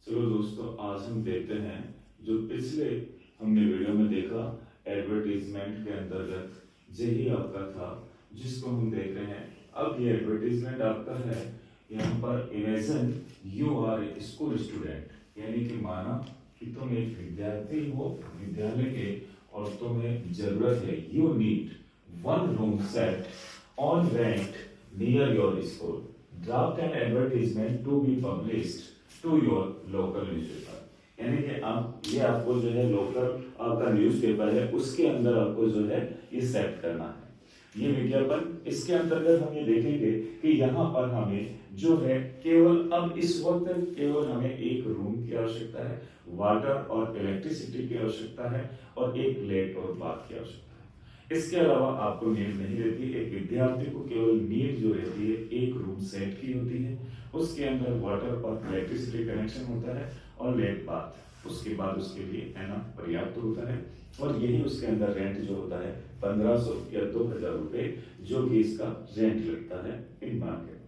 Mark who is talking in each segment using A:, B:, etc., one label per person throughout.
A: चलो दोस्तों, आज हम देखते हैं जो पिछले हमने वीडियो में देखा एडवर्टीजमेंट के अंतर्गत यही आपका था जिसको हम देख रहे हैं। अब ये एडवर्टीजमेंट आपका है, यहाँ पर imagine you are a school student, यानी कि माना कि तुम एक विद्यार्थी हो विद्यालय के और तुम्हें जरूरत है, you need one room set on rent near your school, draft an advertisement to be published to your local newspaper. यानी कि आप ये आपको जो है लोकल आपका न्यूज़पेपर है उसके अंदर आपको जो है ये सेट करना है ये विज्ञापन। इसके अंतर्गत हम ये देखेंगे कि यहाँ पर हमें जो है केवल अब इस वक्त केवल हमें एक रूम की आवश्यकता है, वाटर और इलेक्ट्रिसिटी की आवश्यकता है और एक लेट और बाथ की आवश्यकता है। इसके अलावा आपको नीड नहीं रहती। एक विद्यार्थी को केवल नीड जो रहती है एक रूम सेट की होती है, उसके अंदर वाटर और इलेक्ट्रिसिटी कनेक्शन होता है और लेट बाथ उसके बाद उसके लिए है ना पर्याप्त होता है। और यही उसके अंदर रेंट जो होता है 1500 या 2000 रुपए जो कि इसका रेंट लगता है इन मार्केट।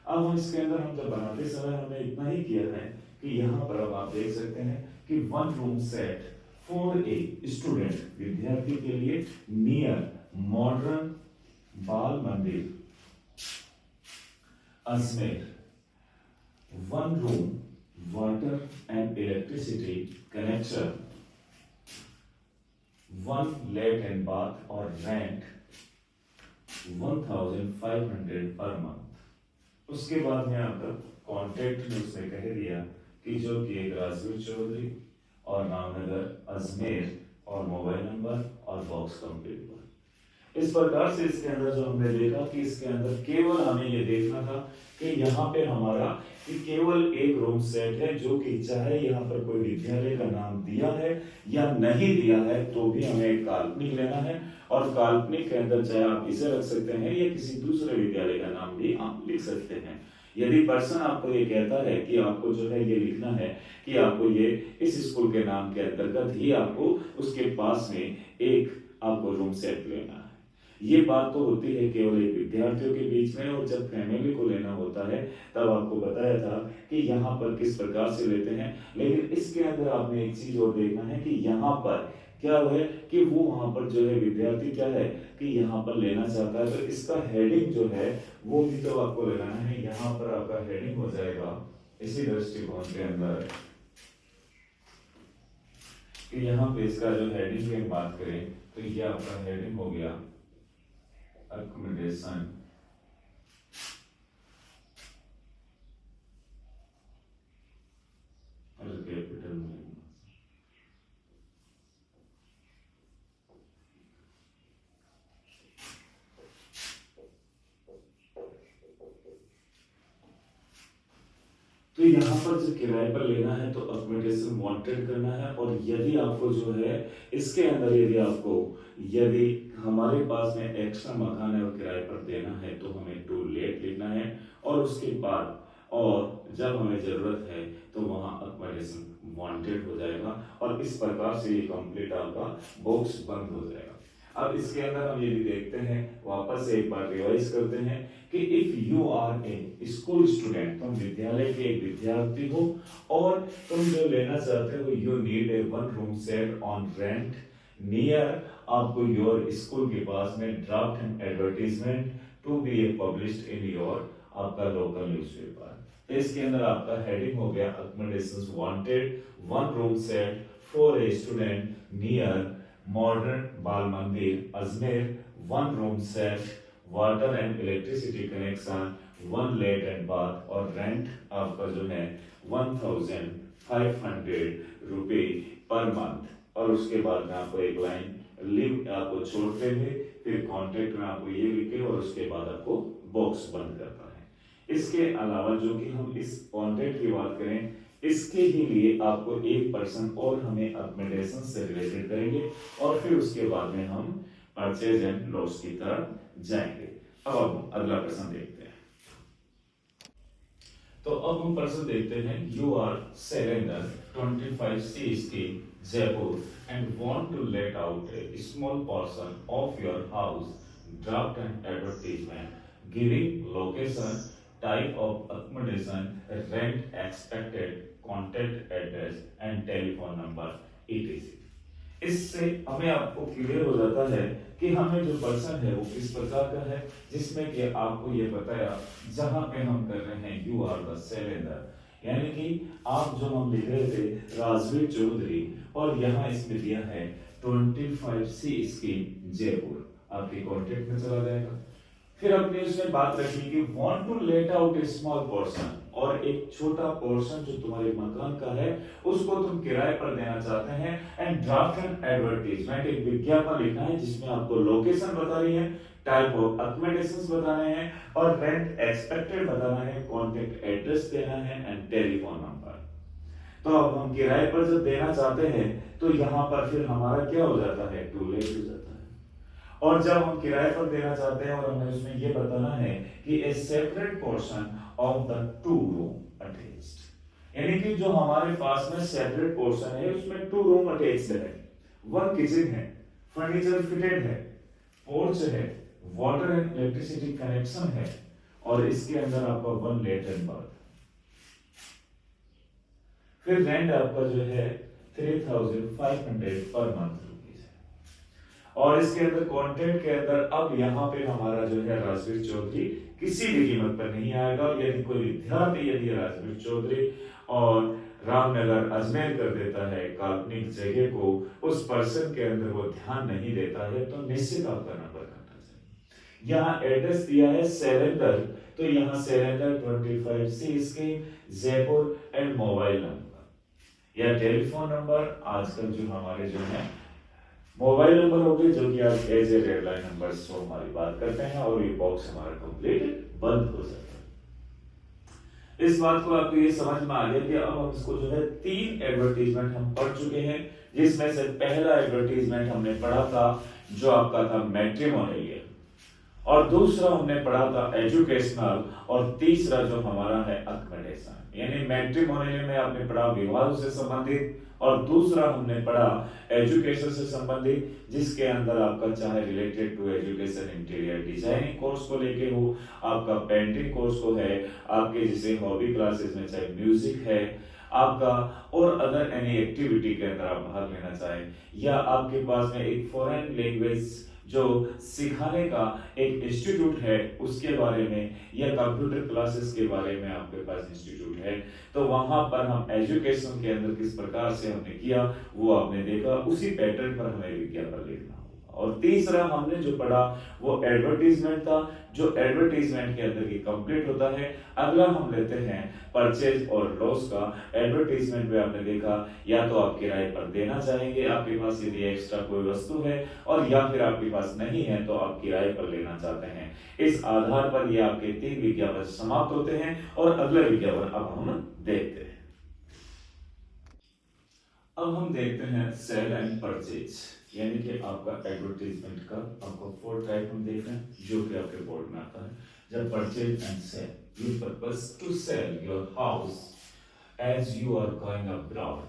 A: अब हम इसके अंदर हम जब बनाते समय हमने इतना ही किया है कि यहाँ पर अब आप देख सकते हैं कि one room set for a student, विद्यार्थी के लिए, near modern Bal Mandir Ajmer, one room water and electricity connection, one let and bath और रेंट 1500 पर मंथ। उसके बाद में आपका कॉन्टेक्ट में उसने कह दिया कि जो कि एक राजवीर चौधरी और नामनगर अजमेर और मोबाइल नंबर और बॉक्स कंप्लीट पर। इस प्रकार से इसके अंदर जो हमने देखा कि इसके अंदर केवल हमें ये देखना था कि यहाँ पे हमारा कि केवल एक रूम सेट है, जो कि चाहे यहाँ पर कोई विद्यालय का नाम दिया है या नहीं दिया है तो भी हमें एक काल्पनिक लेना है। और काल्पनिक के अंदर चाहे आप इसे रख सकते हैं या किसी दूसरे विद्यालय का नाम भी आप लिख सकते हैं। यदि पर्सन आपको ये कहता है कि आपको जो है ये लिखना है कि आपको ये इस स्कूल के नाम के अंतर्गत ही आपको उसके पास में एक आपको रूम सेट लेना है, ये बात तो होती है केवल एक विद्यार्थियों के बीच में। और जब फैमिली को लेना होता है तब आपको बताया था कि यहाँ पर किस प्रकार से लेते हैं। लेकिन इसके अंदर आपने एक चीज और देखना है कि यहाँ पर क्या है कि वो वहां पर जो है विद्यार्थी क्या है कि यहाँ पर लेना चाहता है, तो इसका हेडिंग जो है वो भी तो आपको लगाना है। यहाँ पर आपका हेडिंग हो जाएगा इसी दृष्टिकोण के अंदर कि यहाँ पे इसका जो हेडिंग की बात करें तो ये आपका हेडिंग हो गया accommodation, और कैपिटल में तो यहाँ पर जो किराए पर लेना है तो अकोमोडेशन वांटेड करना है। और यदि आपको जो है इसके अंदर यदि हमारे पास में एक्स्ट्रा मकान है और किराए पर देना है तो हमें टू लेट लिखना है। और उसके बाद और जब हमें जरूरत है तो वहां अकोमोडेशन वांटेड हो जाएगा और इस प्रकार से ये कंप्लीट आपका बॉक्स बंद हो जाएगा। अब इसके अंदर हम ये भी देखते हैं, वापस से एक बार रिवाइज करते हैं कि if you are a school student, तुम विद्यालय के एक विद्यार्थी हो और तुम जो लेना चाहते हो you need a one room set on rent near आपको योर स्कूल के पास में, draft an advertisement to be a published in your आपका लोकल न्यूज़पेपर। तो इसके अंदर आपका हेडिंग हो गया accommodations wanted, one room set for a student near modern Bal Mandir Ajmer, one room set, water and electricity connection, one let and bath और rent आपका जो है 1500 रुपए पर मंथ। और उसके बाद में आपको एक लाइन लिव आपको छोड़ते हुए फिर कॉन्टेक्ट में आपको ये लिखे और उसके बाद आपको बॉक्स बंद करता है। इसके अलावा जो कि हम इस कॉन्टेक्ट की बात करें इसके ही लिए आपको एक पर्सन और हमें अकोमोडेशन से रिलेटेड करेंगे और फिर उसके बाद में हम परचेज एंड लॉस की तरफ जाएंगे। अब हम अगला प्रश्न देखते हैं। तो अब हम प्रश्न देखते हैं, you are Sailender 25 CST Jaipur and want to let out a small portion of your house, draft and advertisement giving location type of accommodation, rent expected, contact address and telephone number etc। इससे हमें आपको क्लियर हो जाता है कि हमें जो person है वो किस प्रकार का है, जिसमें कि आपको ये बताया जहां पे हम कर रहे हैं यू आर द सेलेंडर, यानी कि आप जो हम लिख रहे थे राजवीर चौधरी, और यहाँ इसमें दिया है 25C स्कीम जयपुर, आपके कॉन्टेक्ट में चला जाएगा। फिर अपने उसमें बात रखी कि want to let out a small portion, और एक छोटा पोर्शन जो तुम्हारे मकान का है उसको तुम किराए पर देना चाहते हैं, एंड ड्राफ्ट एन एडवर्टीजमेंट, एक विज्ञापन लिखना है जिसमें आपको लोकेशन बतानी है, टाइप ऑफ अकोमोडेशंस बताने हैं, और रेंट एक्सपेक्टेड बताना है, कॉन्टैक्ट एड्रेस देना है एंड टेलीफोन नंबर। तो अब हम किराए पर जब देना चाहते हैं तो यहाँ पर फिर हमारा क्या हो जाता है, टू लेट हो जाता है। और जब हम किराए पर देना चाहते हैं और हमें उसमें ये बताना है कि ए separate portion of the two room attached, यानी कि जो हमारे पास में सेपरेट पोर्शन है उसमें टू रूम अटैच्ड है, वन किचन है, फर्नीचर फिटेड है, पोर्च है, वाटर एंड इलेक्ट्रिसिटी कनेक्शन है, और इसके अंदर आपका वन लेटरिन बाथ। फिर रेंट आपका जो है 3500 पर मंथ रुपीज है, और इसके अंदर कॉन्ट्रैक्ट के अंदर अब यहाँ पे हमारा जो है राजवीर चौधरी किसी भी कीमत पर नहीं आएगा। यदि कोई विद्यार्थी यदि राजवीर चौधरी और रामनगर अजमेर कर देता है काल्पनिक जगह को, उस पर्सन के अंदर वो ध्यान नहीं देता है, तो निश्चित आपका नंबर काटा जाएगा। यहाँ एड्रेस दिया है सेलेंडर, तो यहाँ cylinder 25C scheme Jaipur and mobile number या टेलीफोन नंबर, आजकल जो हमारे जो है मोबाइल नंबर हो गए जो कि आज as a redline number so हमारी बात करते हैं, और ये बॉक्स हमारा कंप्लीट बंद हो जाता है। इस बात को आपको ये समझ में आ गया कि अब हम इसको जो है 3 एडवर्टीजमेंट हम पढ़ चुके हैं, जिसमें से पहला एडवर्टीजमेंट हमने पढ़ा था जो आपका था मैट्रिमोनियल, और दूसरा हमने पढ़ा था एजुकेशनल, और तीसरा जो हमारा है अकोमोडेशन। यानी मैट्रिमोनियल में आपने पढ़ा विवाह से संबंधित, और दूसरा हमने पढ़ा एजुकेशन से संबंधित, जिसके अंदर आपका चाहे related to education interior designing course को लेके हो, आपका पेंटिंग कोर्स को है, आपके जैसे हॉबी क्लासेस में चाहे म्यूजिक है आपका, और अदर एनी एक्टिविटी के अंदर आप भाग लेना चाहें, या आपके पास में एक फॉरेन लैंग्वेज जो सिखाने का एक इंस्टीट्यूट है उसके बारे में, या कंप्यूटर क्लासेस के बारे में आपके पास इंस्टीट्यूट है, तो वहां पर हम एजुकेशन के अंदर किस प्रकार से हमने किया वो आपने देखा, उसी पैटर्न पर हमें विज्ञापन लिखना होगा। और तीसरा हमने जो पढ़ा वो एडवर्टीजमेंट था, जो एडवर्टीजमेंट के अंदर ही कंप्लीट होता है। अगला हम लेते हैं परचेज और लॉस का। एडवर्टीजमेंट में आपने देखा या तो आप किराए पर देना चाहेंगे, आपके पास यदि एक्स्ट्रा कोई वस्तु है, और या फिर आपके पास नहीं है तो आप किराए पर लेना चाहते हैं। इस आधार पर ये आपके 3 विज्ञापन समाप्त होते हैं, और अगला विज्ञापन अब हम देखते हैं। अब हम देखते हैं सेल एंड परचेज, यानी कि आपका एडवर्टीजमेंट का आपको 4 टाइप हम देख रहे हैं जो कि आपके बोर्ड में आता है। जब purchase and sale, you purpose to sell your house as you are going abroad,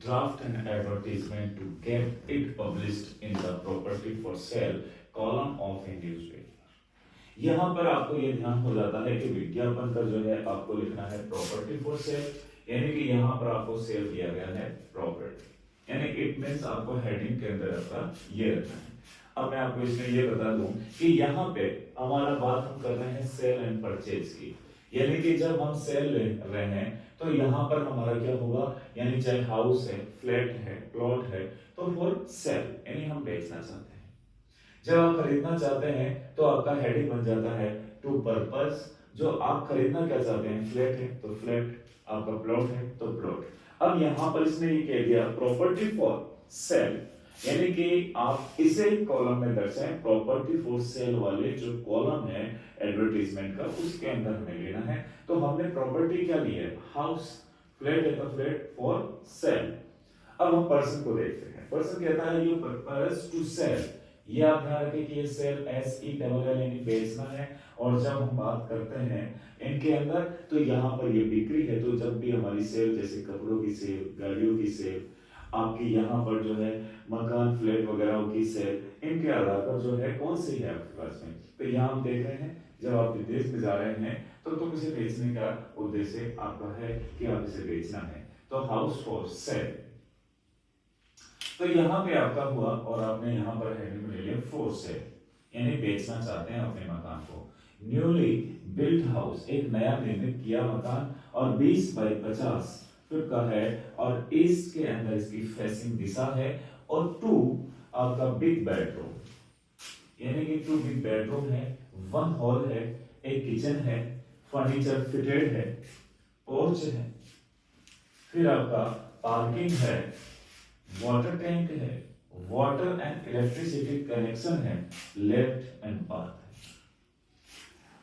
A: draft an advertisement to get it published in the property for sale column of a newspaper. यहाँ पर आपको ये ध्यान हो जाता है कि विज्ञापन का जो है आपको लिखना है प्रॉपर्टी फॉर सेल, यानी कि यहाँ पर आपको सेल दिया गया है प्रॉपर्टी, यानी इट मींस आपको हेडिंग के अंदर आपका ये रखना है। अब मैं आपको इसमें ये बता दूं कि यहाँ पे हमारा बात हम कर रहे हैं सेल एंड परचेज की, यानी कि जब हम सेल ले रहे हैं तो यहाँ पर हमारा क्या होगा, यानी चाहे हाउस है, फ्लैट है, प्लॉट है, तो फॉर सेल यानी हम बेचना चाहते हैं। जब आप खरीदना चाहते हैं तो आपका हेडिंग बन जाता है टू पर्पस, जो आप खरीदना क्या चाहते हैं, फ्लैट है तो फ्लैट, आपका प्लॉट है तो प्लॉट। अब यहाँ पर इसने ये कह दिया प्रॉपर्टी फॉर सेल, यानी कि आप इसे कॉलम में दर्शाएं, प्रॉपर्टी फॉर सेल वाले जो कॉलम है एडवर्टीजमेंट का उसके अंदर हमें लेना है। तो हमने प्रॉपर्टी क्या ली है, हाउस, फ्लैट है तो फ्लैट फॉर सेल। अब हम पर्सन को देखते हैं। पर्सन कहता है यू पर्पस टू सेल, ये आप ध्यान रखें कि ये सेल SELL यानी बेचना है। और जब हम बात करते हैं इनके अंदर तो यहाँ पर ये बिक्री है, तो जब भी हमारी सेल जैसे कपड़ों की सेल, गाड़ियों की सेल, आपकी यहाँ पर जो है मकान फ्लैट वगैरह की सेल, इनके आधार पर जो है कौन सी है आपके पास में, तो यहाँ हम देख रहे हैं जब आप विदेश में जा रहे हैं तो तुम इसे बेचने का उद्देश्य आपका है कि आप इसे बेचना है, तो हाउस फॉर सेल। तो यहाँ पे आपका हुआ और आपने यहाँ पर हेडिंग ले लिया फॉर सेल, यानी बेचना चाहते हैं अपने मकान को। न्यूली बिल्ट हाउस, एक नया निर्मित किया मकान और 20 बाई 50 फीट का है और ईस्ट के अंदर इसकी फेसिंग दिशा है और 2 आपका बिग बेडरूम, यानी कि 2 बिग बेडरूम है, 1 हॉल है, एक किचन है, फर्नीचर फिटेड है, पोर्च है, फिर आपका पार्किंग है, वाटर टैंक है, वाटर एंड इलेक्ट्रिसिटी कनेक्शन है, लेफ्ट एंड बाथ है।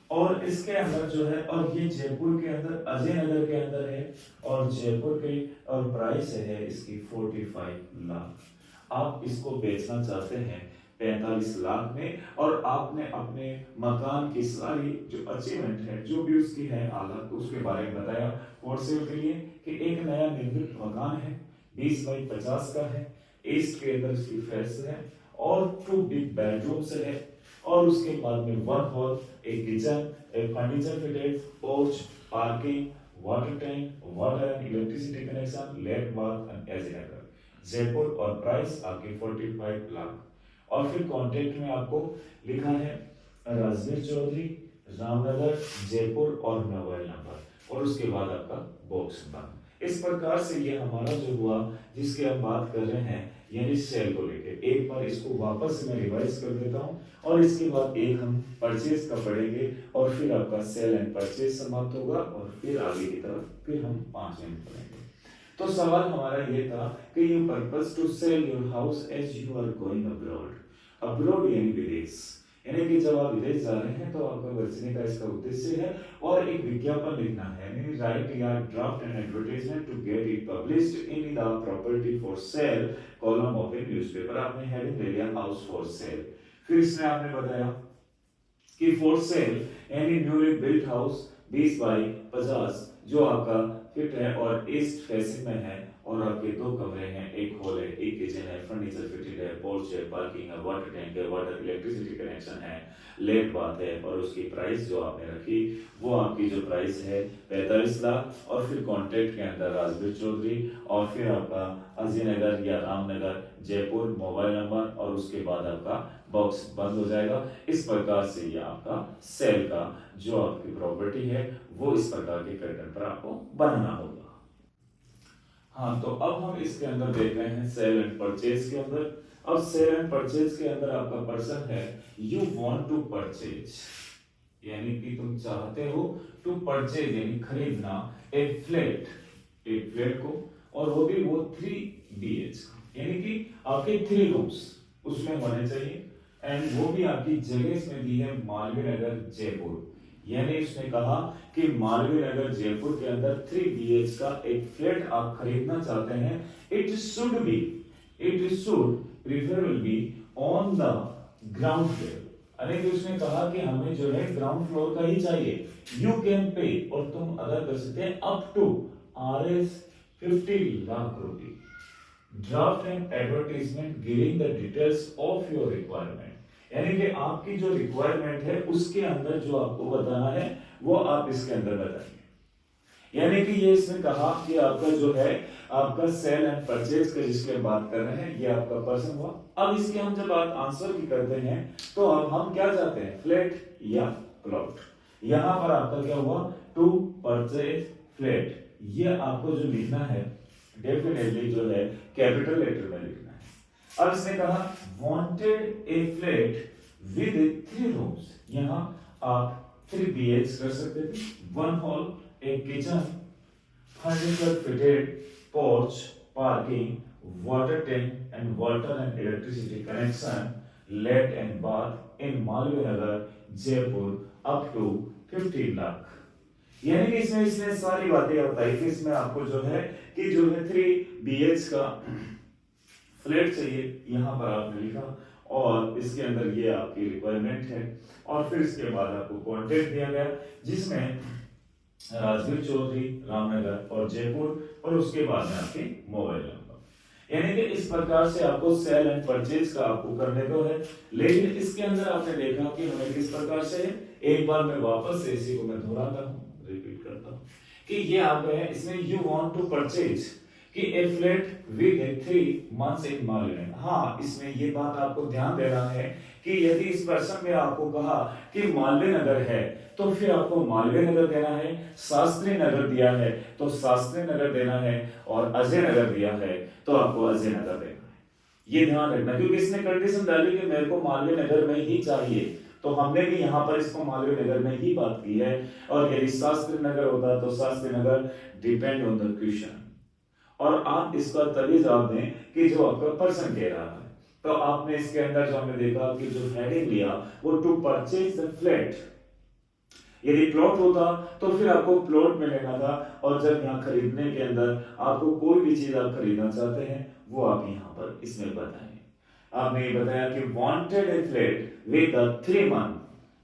A: और इसके अंदर जो है, और ये जयपुर के अंदर अजय नगर के अंदर है और जयपुर के और प्राइस है इसकी 45 लाख। आप इसको बेचना चाहते हैं 45 लाख में और आपने अपने मकान की सारी जो अचीवमेंट है, जो भी उसकी है हालत, उसके बारे में बताया फॉर सेल के लिए कि एक नया निर्मित मकान है, 20 बाई 50 का है, ईस्ट के अंदर इसकी फेस है और 2 बिग बेडरूम्स है और उसके बाद में 1 हॉल, एक किचन, एक furniture fitted, porch, parking, water tank, water and electricity connection, left bath and एज नगर, जयपुर और प्राइस आपकी 45 लाख। और फिर कॉन्टेक्ट में आपको लिखा है राजवीर चौधरी, रामनगर, जयपुर और मोबाइल नंबर और उसके बाद आपका बॉक्स नंबर। इस प्रकार से ये हमारा जो हुआ जिसके हम बात कर रहे हैं यानी सेल को लेके। एक बार इसको वापस से मैं रिवाइज कर देता हूँ और इसके बाद एक हम परचेज का पढ़ेंगे और फिर आपका सेल एंड परचेज समाप्त होगा और फिर आगे की तरफ फिर हम 5 मिनट पढ़ेंगे। तो सवाल हमारा ये था कि you purpose to sell your house as you are going abroad. Abroad यानी विदेश, यानी कि जब आप विदेश जा रहे हैं तो आपका बचने का इसका उद्देश्य है और एक विज्ञापन लिखना है, यानी राइट या draft an advertisement to get it published in the property for sale column of a newspaper. आपने हेडिंग ले लिया हाउस फॉर सेल। फिर इसमें आपने बताया कि फॉर सेल यानी न्यूली बिल्ट हाउस 20 बाई 50 जो आपका फिट है और ईस्ट फेसिंग में है और आपके 2 कमरे हैं, एक हॉल है, एक किचन है, फर्नीचर फिटेड है, पोर्च है, पार्किंग है, वाटर टैंक है, वाटर इलेक्ट्रिसिटी कनेक्शन है, लेट बात है और उसकी प्राइस जो आपने रखी वो आपकी जो प्राइस है 45 लाख। और फिर कॉन्टेक्ट के अंदर राजवीर चौधरी और फिर आपका अजय नगर या रामनगर, जयपुर, मोबाइल नंबर और उसके बाद आपका बॉक्स बंद हो जाएगा। इस प्रकार से ये आपका सेल का जो आपकी प्रॉपर्टी है वो इस प्रकार के पैटर्न पर आपको बनाना होगा। हाँ, तो अब हम इसके अंदर देख रहे हैं सेल एंड परचेज के अंदर। अब सेल एंड परचेज के अंदर आपका पर्सन है यू वांट टू परचेज, यानी कि तुम चाहते हो टू परचेज यानी खरीदना ए फ्लैट को, और वो भी वो 3 BH यानी कि आपके 3 रूम्स उसमें होने चाहिए एंड वो भी आपकी जगह इसमें दी है मालवीय नगर जयपुर, यानी इसने कहा कि मालवीय नगर जयपुर के अंदर 3 BH का एक फ्लैट आप खरीदना चाहते हैं। It should preferable be on the ground floor, यानी कि उसने कहा कि हमें जो है ग्राउंड फ्लोर का ही चाहिए। यू कैन पे, और तुम अदा कर सकते हैं अप टू Rs 50 लाख रुपए। Draft and advertisement giving the details of your requirement, यानी कि आपकी जो रिक्वायरमेंट है उसके अंदर जो आपको बताना है वो आप इसके अंदर बताएंगे। यानी कि ये इसमें कहा कि आपका जो है आपका सेल एंड परचेज का जिसके बात कर रहे हैं ये आपका पर्सन हुआ। अब इसके हम जब बात आंसर की करते हैं तो अब हम क्या चाहते हैं, फ्लैट या प्लॉट। यहां पर आपका क्या हुआ, टू परचेज फ्लैट, ये आपको जो लिखना है डेफिनेटली जो है कैपिटल लेटर में लिखना है। अब इसने कहा wanted A flat with 3 rooms, यहां आप 3 BH कर सकते थे, 1 हॉल, एक kitchen, furniture fitted, porch, parking, water tank and water and electricity connection, let and bath in Malviya Nagar Jaipur up to 15 lakh. यानी कि इसमें इसने सारी बातें बताई कि इसमें आपको जो है कि जो है 3 BH का फ्लैट चाहिए, यहां पर आपने लिखा और इसके अंदर ये आपकी रिक्वायरमेंट है और फिर इसके बाद आपको कॉन्टेक्ट दिया गया जिसमें राजवीर चौधरी, रामनगर और जयपुर और उसके बाद में आपके मोबाइल नंबर। यानी कि इस प्रकार से आपको सेल एंड परचेज का आपको करने को है। लेकिन इसके अंदर आपने देखा कि हमें किस प्रकार से है। एक बार मैं वापस से इसी को मैं दोहराता हूँ, रिपीट करता हूँ कि ये आप है इसमें यू वांट टू परचेज कि ए फ्लैट विद 3 months इन मालवे। हाँ, इसमें ये बात आपको ध्यान देना है कि यदि इस पर्सन में आपको कहा कि मालवीय नगर है तो फिर आपको मालवीय नगर देना है, शास्त्री नगर दिया है तो शास्त्री नगर देना है, और अजय नगर दिया है तो आपको अजय नगर देना है। ये ध्यान रखना, क्योंकि इसने कंडीशन डाली कि मेरे को मालवीय नगर में ही चाहिए, तो हमने भी यहाँ पर इसको मालवीय नगर में ही बात की है। और यदि शास्त्री नगर होता तो Shastri Nagar depend on the question, और आप इसका तभी जवाब दें कि जो आपका पर्सन कह रहा है। तो आपने इसके अंदर जो हमने देखा कि जो हेडिंग लिया वो टू परचेज द फ्लैट। यदि प्लॉट होता तो फिर आपको प्लॉट में लेना था, और जब यहाँ खरीदने के अंदर आपको कोई भी चीज आप खरीदना चाहते हैं वो आप यहाँ पर इसमें बताएं। आपने ये बताया कि wanted A flat with 3 month,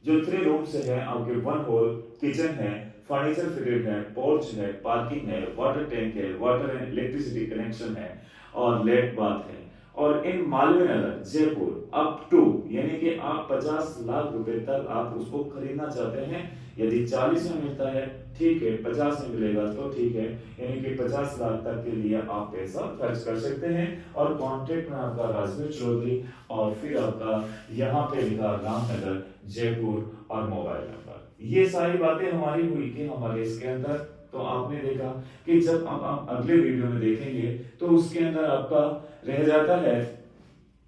A: जो 3 रूम्स है आपके, 1 हॉल, किचन है, फर्नीचर फिटेड है, पोर्च है, पार्किंग है, वाटर टैंक है, वाटर एंड इलेक्ट्रिसिटी कनेक्शन है, और लेट बाथ है, और इन मालवीय नगर जयपुर अप टू, यानी कि आप 50 लाख रुपए तक आप उसको खरीदना चाहते हैं। यदि 40 में मिलता है ठीक है, 50 में मिलेगा तो ठीक है, यानी कि 50 लाख तक के लिए आप पैसा खर्च कर सकते हैं। और कॉन्टेक्ट में आपका राजवीर चौधरी, और फिर आपका यहाँ पे लिखा रामनगर जयपुर और मोबाइल नंबर। ये सारी बातें हमारी हुई कि हमारे इसके अंदर, तो आपने देखा कि जब आप अगले वीडियो में देखेंगे तो उसके अंदर आपका रह जाता है,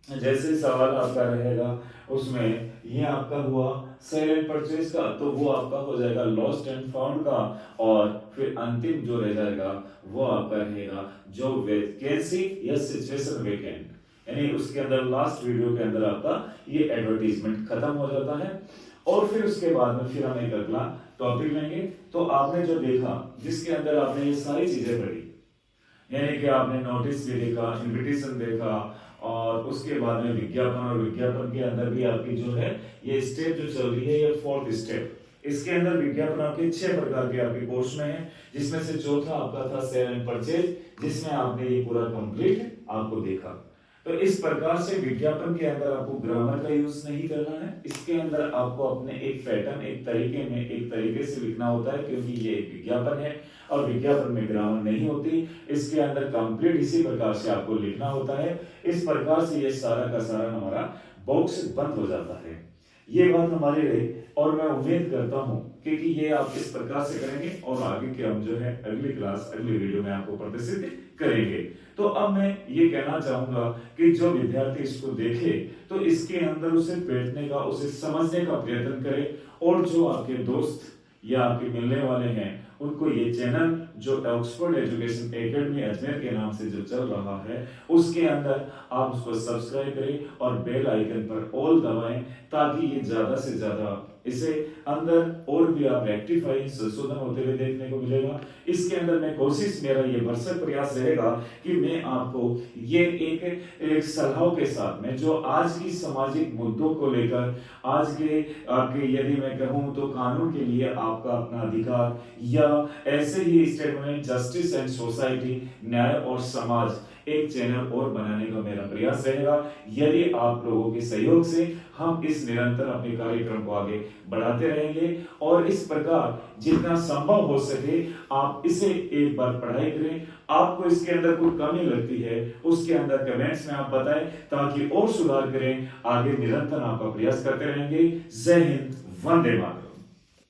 A: जैसे सवाल आपका रहेगा उसमें ये आपका हुआ सेल एंड परचेज का, तो वो आपका हो जाएगा लॉस्ट एंड फाउंड का, और फिर अंतिम जो रह जाएगा वो आपका रहेगा जो वैकेंसी या सिचुएशन वेकेंट, यानी उसके अंदर लास्ट वीडियो के अंदर आपका ये एडवर्टीजमेंट खत्म हो जाता है। और फिर उसके बाद में फिर हम एक अगला टॉपिक लेंगे। तो आपने जो देखा जिसके अंदर आपने ये सारी चीजें पढ़ी, यानी कि आपने नोटिस भी देखा, इन्विटेशन देखा, और उसके बाद में विज्ञापन, और विज्ञापन के अंदर भी आपकी जो है ये स्टेप जो चल रही है ये 4th स्टेप। इसके अंदर विज्ञापन आपके 6 प्रकार के आपके कोर्स में है, जिसमें से चौथा आपका था सेल एंड परचेज, जिसमें आपने ये पूरा कंप्लीट आपको देखा। तो इस प्रकार से विज्ञापन के अंदर आपको ग्रामर का यूज नहीं करना है, इसके अंदर आपको अपने एक पैटर्न, एक तरीके में, एक तरीके से लिखना होता है, क्योंकि ये एक विज्ञापन है और विज्ञापन में ग्रामर नहीं होती। इसके अंदर कंप्लीट इसी प्रकार से आपको लिखना होता है। इस प्रकार से ये सारा का सारा हमारा बॉक्स बंद हो जाता है। ये बात हमारी रही, और मैं उम्मीद करता हूं कि ये आप इस प्रकार से करेंगे, और आगे के हम जो है अगली क्लास, अगली वीडियो में आपको प्रदर्शित करेंगे। तो अब मैं ये कहना चाहूंगा कि जो विद्यार्थी इसको देखे तो इसके अंदर उसे बैठने का, उसे समझने का प्रयत्न करे, और जो आपके दोस्त या आपके मिलने वाले हैं उनको ये चैनल जो ऑक्सफोर्ड एजुकेशन एकेडमी अजमेर के नाम से जो चल रहा है उसके अंदर आप उसको सब्सक्राइब करें और बेल आइकन पर ऑल दबाएं, ताकि ये ज्यादा से ज्यादा इसे अंदर और भी आप रेक्टिफाई, संशोधन होते हुए देखने को मिलेगा। इसके अंदर मैं कोशिश, मेरा ये भरसक प्रयास रहेगा कि मैं आपको ये एक सलाह के साथ में जो आज की सामाजिक मुद्दों को लेकर, आज के आपके यदि मैं कहूं तो कानून के लिए आपका अपना अधिकार, या ऐसे ही स्टेटमेंट जस्टिस एंड सोसाइटी, न्याय और समाज, एक चैनल और बनाने का मेरा प्रयास रहेगा। यदि आप लोगों के सहयोग से हम इस निरंतर अपने कार्यक्रम को आगे बढ़ाते रहेंगे, और इस प्रकार जितना संभव हो सके आप इसे एक बार पढ़ाई करें। आपको इसके अंदर कोई कमी लगती है उसके अंदर कमेंट्स में आप बताएं, ताकि और सुधार करें। आगे निरंतर आपका प्रयास करते रहेंगे। जय हिंद, वंदे मातरम।